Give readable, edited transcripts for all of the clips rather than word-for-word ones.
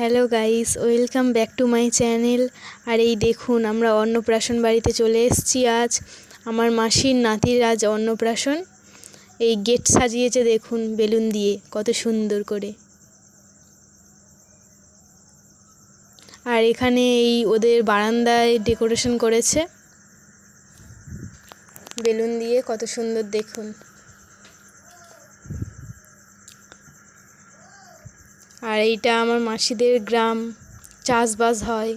Hello guys, welcome back to my channel. আর এই দেখুন, আমরা অন্নপ্রাশন বাড়িতে চলে এসেছি। আজ আমার মাসির নাতির আজ অন্নপ্রাশন। এই গেট সাজিয়েছে দেখুন বেলুন দিয়ে কত সুন্দর করে। আর এখানে এই ওদের বারান্দায় ডেকোরেশন করেছে বেলুন দিয়ে, কত সুন্দর দেখুন। আর এইটা আমার মাসিদের গ্রাম, চাষবাস হয়।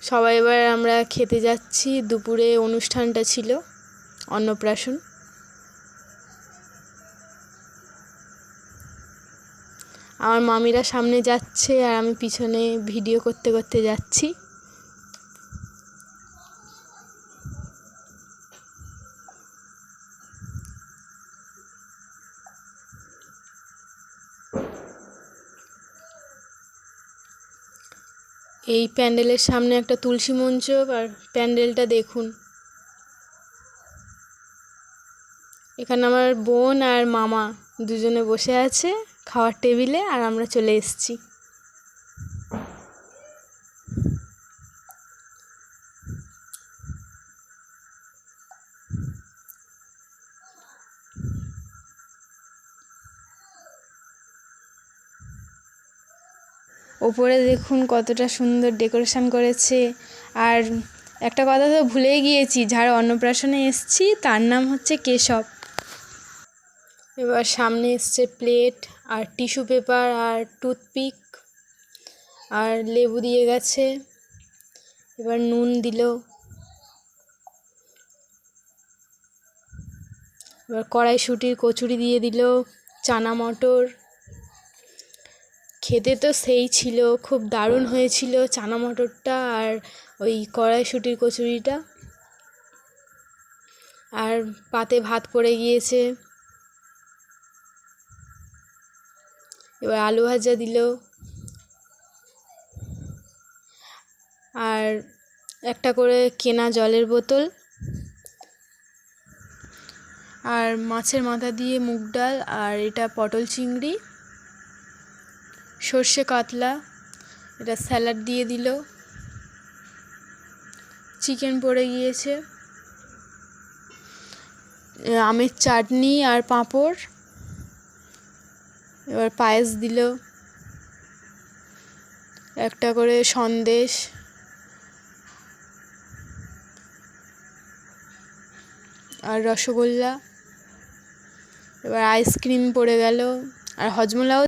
সবাই এবার আমরা খেতে যাচ্ছি। দুপুরে অনুষ্ঠানটা ছিল অন্নপ্রাশন। আমার মামিরা সামনে যাচ্ছে আর আমি পিছনে ভিডিও করতে করতে যাচ্ছি। এই প্যান্ডেলের সামনে একটা তুলসী মঞ্চ, আর প্যান্ডেলটা দেখুন। এখানে আমার বোন আর মামা দুজনে বসে আছে খাওয়ার টেবিলে, আর আমরা চলে এসেছি। ওপরে দেখুন কতটা সুন্দর ডেকোরেশন করেছে। আর একটা কথা তো ভুলেই গিয়েছি, যার অন্নপ্রাশনে এসেছি তার নাম হচ্ছে কেশব। এবার সামনে এসছে প্লেট আর টিস্যু পেপার আর টুথপিক, আর লেবু দিয়ে গেছে। এবার নুন দিল। এবার কড়াইশুঁটির কচুরি দিয়ে দিল, চানা মটর। খেতে তো সেই ছিল, খুব দারুণ হয়েছিল চানা মটরটা আর ওই কড়াইশুঁটির কচুরিটা। আর পাতে ভাত পড়ে গিয়েছে। এবার আলু ভাজা দিল, আর একটা করে কেনা জলের বোতল, আর মাছের মাথা দিয়ে মুগ ডাল, আর এটা পটল চিংড়ি, সর্ষে কাতলা, এটা স্যালাড দিয়ে দিল, চিকেন পড়ে গিয়েছে, আমের চাটনি আর পাঁপড়। এবার পায়েস দিল, একটা করে সন্দেশ, আর রসগোল্লা। এবার আইসক্রিম পড়ে গেল, আর হজমোলাও